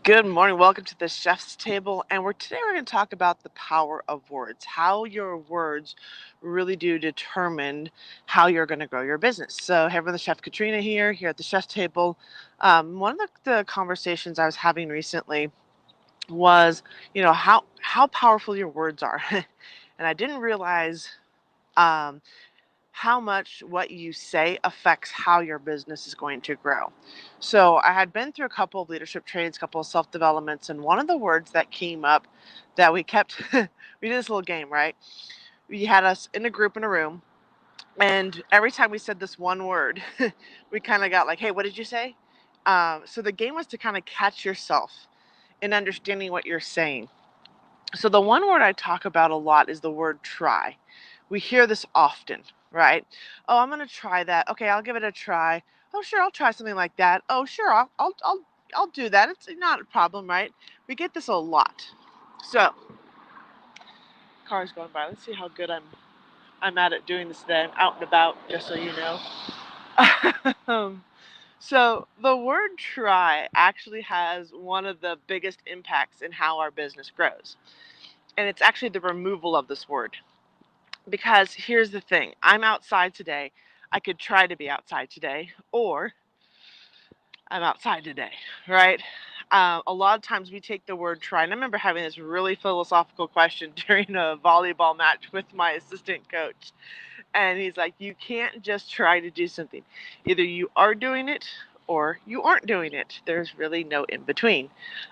Good morning. Welcome to the Chef's Table. And today we're going to talk about the power of words, how your words really do determine how you're going to grow your business. So, hey everyone, the Chef Katrina here at the Chef's Table. One of the conversations I was having recently was, how powerful your words are. And I didn't realize um, how much what you say affects how your business is going to grow. So I had been through a couple of leadership trainings, a couple of self-developments, and one of the words that came up that we kept we did this little game, right? We had us in a group in a room, and every time we said this one word, we kind of got like, hey, what did you say? So the game was to kind of catch yourself in understanding what you're saying. So the one word I talk about a lot is the word try. We hear this often, right? Oh, I'm going to try that. Okay, I'll give it a try. Oh, sure, I'll try something like that. Oh, sure, I'll do that. It's not a problem, right? We get this a lot. So, cars going by. Let's see how good I'm at it doing this today. I'm out and about, just so you know. So the word try actually has one of the biggest impacts in how our business grows. And it's actually the removal of this word. Because here's the thing, I'm outside today. I could try to be outside today, or I'm outside today, right? A lot of times we take the word try, and I remember having this really philosophical question during a volleyball match with my assistant coach. And he's like, you can't just try to do something. Either you are doing it or you aren't doing it. There's really no in between.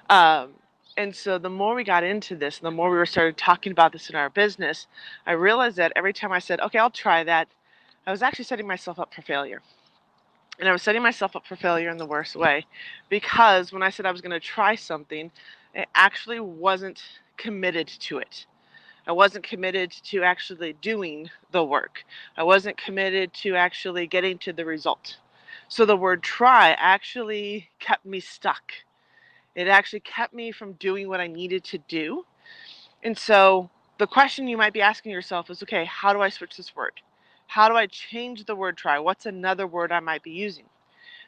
Um, and so the more we got into this, the more we were started talking about this in our business, I realized that every time I said, okay, I'll try that, I was actually setting myself up for failure. And I was setting myself up for failure in the worst way, because when I said I was going to try something, I actually wasn't committed to it. I wasn't committed to actually doing the work. I wasn't committed to actually getting to the result. So the word try actually kept me stuck. It actually kept me from doing what I needed to do. And so the question you might be asking yourself is, okay, how do I switch this word? How do I change the word try? What's another word I might be using?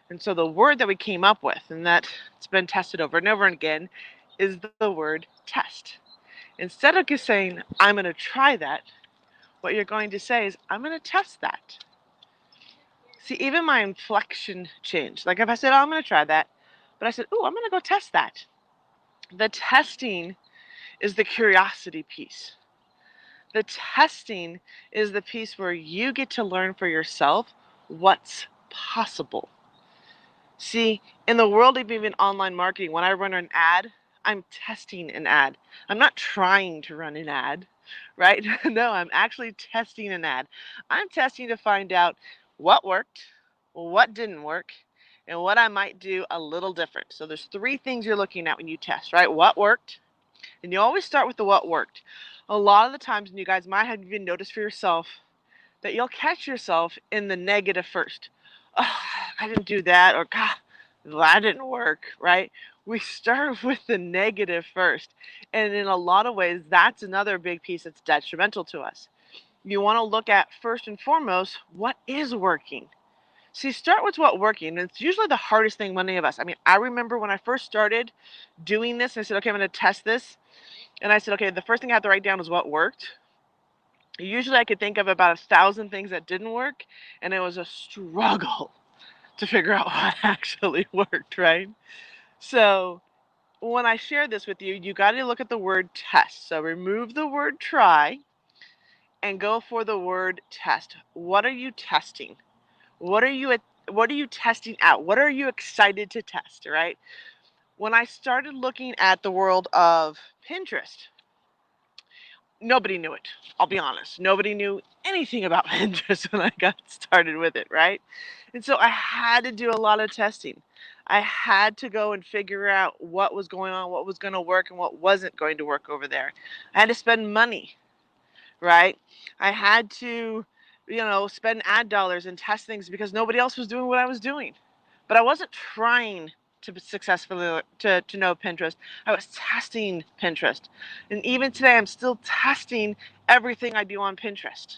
And so the word that we came up with, and that it's been tested over and over again, is the word test. Instead of just saying, I'm going to try that, what you're going to say is, I'm going to test that. See, even my inflection changed. Like if I said, oh, I'm going to try that, but I said, oh, I'm going to go test that. The testing is the curiosity piece. The testing is the piece where you get to learn for yourself what's possible. See, in the world of even online marketing, when I run an ad, I'm testing an ad. I'm not trying to run an ad, right? No, I'm actually testing an ad. I'm testing to find out what worked, what didn't work, and what I might do a little different. So there's three things you're looking at when you test, right? What worked? And you always start with the what worked. A lot of the times, and you guys might have even noticed for yourself, that you'll catch yourself in the negative first. Oh, I didn't do that, or God, that didn't work, right? We start with the negative first. And in a lot of ways, that's another big piece that's detrimental to us. You want to look at first and foremost what is working. See, start with what working. It's usually the hardest thing many of us. I mean, I remember when I first started doing this, and I said, okay, I'm going to test this. And I said, okay, the first thing I have to write down is what worked. Usually I could think of about 1,000 things that didn't work, and it was a struggle to figure out what actually worked, right? So when I share this with you, you got to look at the word test. So remove the word try and go for the word test. What are you testing? What are you testing out? What are you excited to test, right? When I started looking at the world of Pinterest, nobody knew it. I'll be honest. Nobody knew anything about Pinterest when I got started with it, right? And so I had to do a lot of testing. I had to go and figure out what was going on, what was going to work, and what wasn't going to work over there. I had to spend money, right? I had to, spend ad dollars and test things because nobody else was doing what I was doing. But I wasn't trying to successfully to know Pinterest. I was testing Pinterest. And even today I'm still testing everything I do on Pinterest,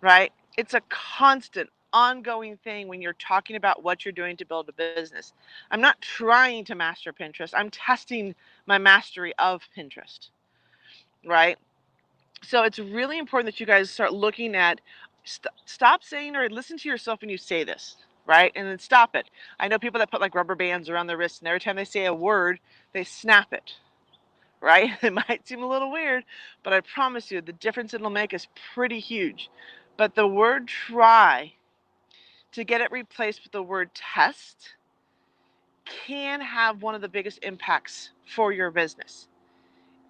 right? It's a constant. ongoing thing when you're talking about what you're doing to build a business. I'm not trying to master Pinterest. I'm testing my mastery of Pinterest, right? So it's really important that you guys start looking at, stop saying or listen to yourself when you say this, right? And then stop it. I know people that put like rubber bands around their wrists, and every time they say a word, they snap it, right? It might seem a little weird, but I promise you the difference it'll make is pretty huge. But the word try, to get it replaced with the word test, can have one of the biggest impacts for your business.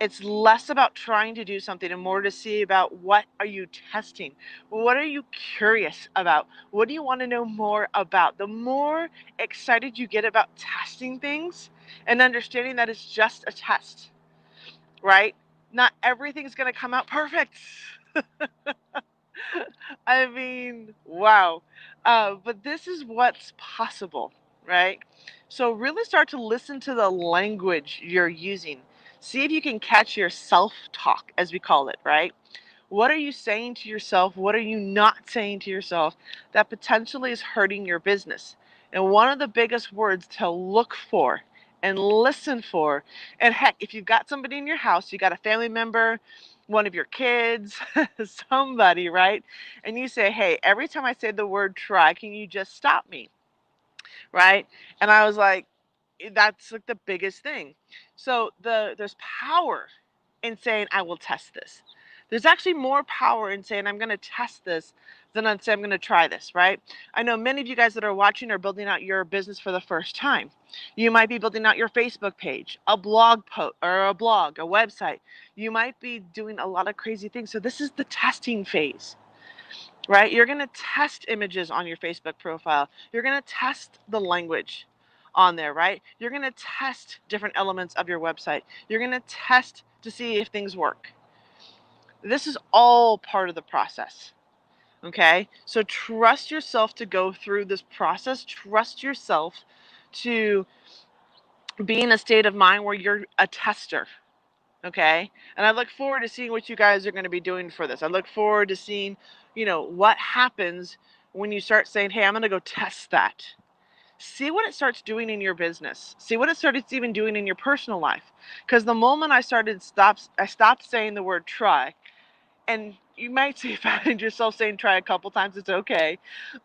It's less about trying to do something and more to see about what are you testing? What are you curious about? What do you want to know more about? The more excited you get about testing things and understanding that it's just a test, right? Not everything's going to come out perfect. I mean, wow. But this is what's possible, right? So really start to listen to the language you're using. See if you can catch your self-talk, as we call it, right? What are you saying to yourself? What are you not saying to yourself that potentially is hurting your business? And one of the biggest words to look for and listen for, and heck, if you've got somebody in your house, you got a family member, one of your kids, somebody, right? And you say, hey, every time I say the word try, can you just stop me? Right? And I was like, that's like the biggest thing. So there's power in saying I will test this. There's actually more power in saying I'm going to test this than on saying I'm going to try this, right? I know many of you guys that are watching are building out your business for the first time. You might be building out your Facebook page, a blog post or a blog, a website. You might be doing a lot of crazy things. So this is the testing phase, right? You're going to test images on your Facebook profile. You're going to test the language on there, right? You're going to test different elements of your website. You're going to test to see if things work. This is all part of the process. Okay? So trust yourself to go through this process. Trust yourself to be in a state of mind where you're a tester. Okay? And I look forward to seeing what you guys are going to be doing for this. I look forward to seeing, what happens when you start saying, hey, I'm going to go test that. See what it starts doing in your business. See what it starts even doing in your personal life. Because the moment I stopped saying the word try, and you might see find yourself saying try a couple times, it's okay.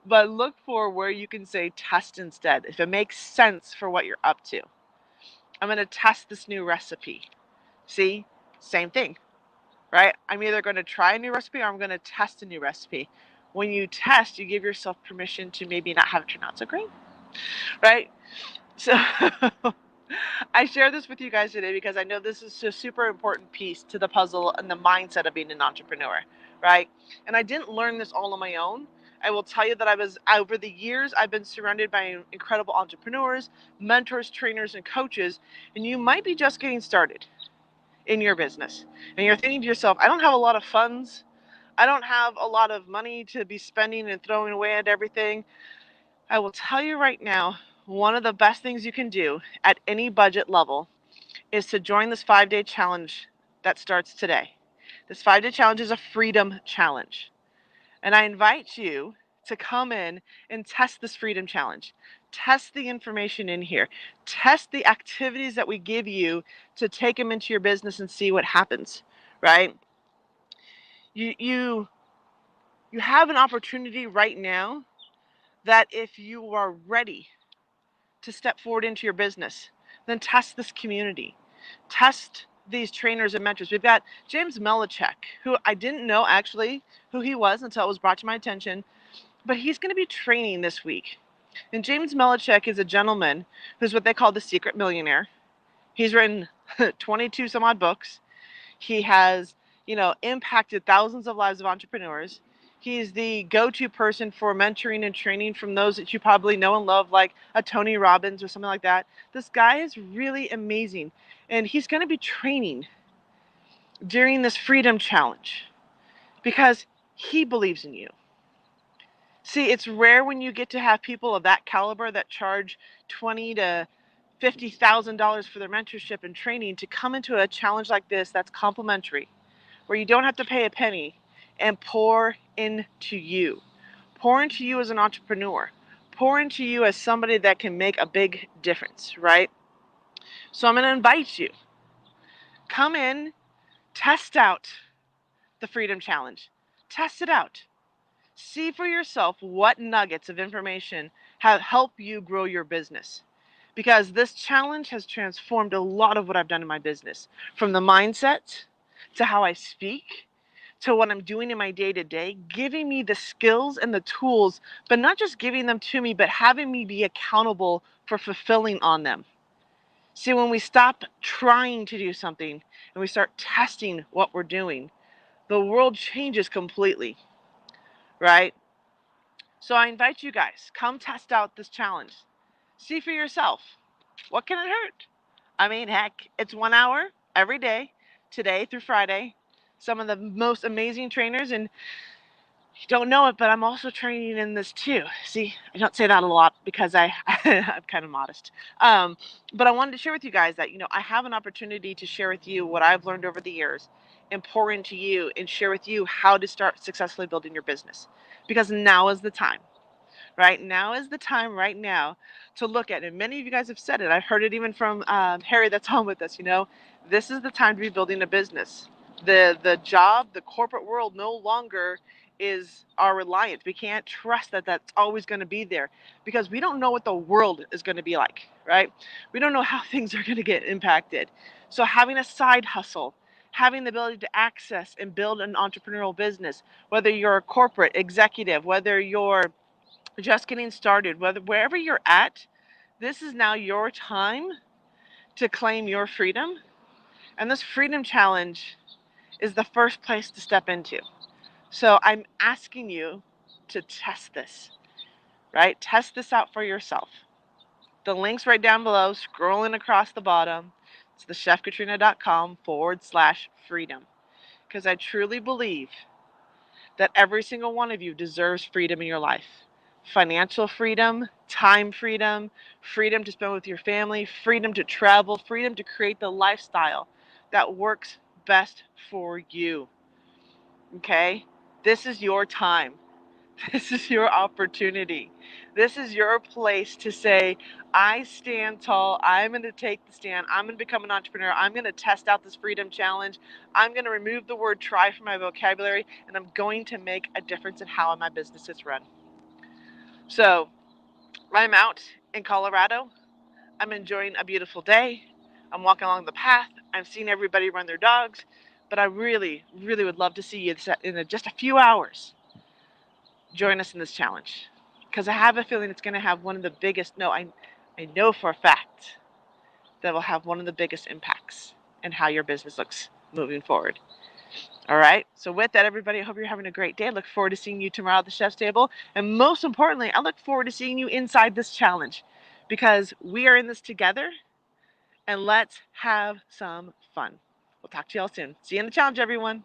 But look for where you can say test instead. If it makes sense for what you're up to. I'm going to test this new recipe. See? Same thing, right? I'm either going to try a new recipe or I'm going to test a new recipe. When you test, you give yourself permission to maybe not have it turn out so great, right? So I share this with you guys today because I know this is a super important piece to the puzzle and the mindset of being an entrepreneur, right? And I didn't learn this all on my own. I will tell you that over the years, I've been surrounded by incredible entrepreneurs, mentors, trainers, and coaches, and you might be just getting started in your business. And you're thinking to yourself, I don't have a lot of funds. I don't have a lot of money to be spending and throwing away at everything. I will tell you right now, one of the best things you can do at any budget level is to join this 5-day challenge that starts today. This 5-day challenge is a freedom challenge. And I invite you to come in and test this freedom challenge. Test the information in here. Test the activities that we give you to take them into your business and see what happens, right? You have an opportunity right now that if you are ready to step forward into your business, then test this community. Test these trainers and mentors. We've got James Melichek, who I didn't know actually who he was until it was brought to my attention, but he's going to be training this week. And James Melichek is a gentleman who's what they call the secret millionaire. He's written 22 some odd books. He has, impacted thousands of lives of entrepreneurs. He's the go-to person for mentoring and training from those that you probably know and love, like a Tony Robbins or something like that. This guy is really amazing. And he's going to be training during this Freedom Challenge because he believes in you. See, it's rare when you get to have people of that caliber that charge $20,000 to $50,000 for their mentorship and training to come into a challenge like this that's complimentary, where you don't have to pay a penny and pour into you. Pour into you as an entrepreneur. Pour into you as somebody that can make a big difference, right? So I'm going to invite you. Come in, test out the Freedom Challenge. Test it out. See for yourself what nuggets of information have helped you grow your business. Because this challenge has transformed a lot of what I've done in my business, from the mindset to how I speak to what I'm doing in my day-to-day, giving me the skills and the tools, but not just giving them to me, but having me be accountable for fulfilling on them. See, when we stop trying to do something and we start testing what we're doing, the world changes completely, right? So I invite you guys, come test out this challenge. See for yourself. What can it hurt? I mean, heck, it's 1 hour every day, today through Friday. Some of the most amazing trainers, and you don't know it, but I'm also training in this too. See, I don't say that a lot because I'm kind of modest. But I wanted to share with you guys that, I have an opportunity to share with you what I've learned over the years and pour into you and share with you how to start successfully building your business. Because now is the time. Right now is the time right now to look at it. And many of you guys have said it. I've heard it even from Harry that's on with us. This is the time to be building a business. The job, the corporate world no longer is our reliance. We can't trust that that's always going to be there because we don't know what the world is going to be like, right? We don't know how things are going to get impacted. So having a side hustle, having the ability to access and build an entrepreneurial business, whether you're a corporate executive, whether you're just getting started, wherever you're at, this is now your time to claim your freedom. And this Freedom Challenge is the first place to step into. So I'm asking you to test this, right? Test this out for yourself. The link's right down below, scrolling across the bottom. It's thechefkatrina.com/freedom. Because I truly believe that every single one of you deserves freedom in your life. Financial freedom, time freedom, freedom to spend with your family, freedom to travel, freedom to create the lifestyle that works best for you. Okay? This is your time. This is your opportunity. This is your place to say, I stand tall. I'm going to take the stand. I'm going to become an entrepreneur. I'm going to test out this Freedom Challenge. I'm going to remove the word try from my vocabulary, and I'm going to make a difference in how my business is run. So I'm out in Colorado. I'm enjoying a beautiful day. I'm walking along the path. I'm seeing everybody run their dogs. But I really, really would love to see you in just a few hours. Join us in this challenge, because I have a feeling it's going to have one of the biggest, I know for a fact that will have one of the biggest impacts in how your business looks moving forward. All right. So with that, everybody, I hope you're having a great day. I look forward to seeing you tomorrow at the Chef's Table. And most importantly, I look forward to seeing you inside this challenge, because we are in this together, and let's have some fun. We'll talk to y'all soon. See you in the challenge, everyone.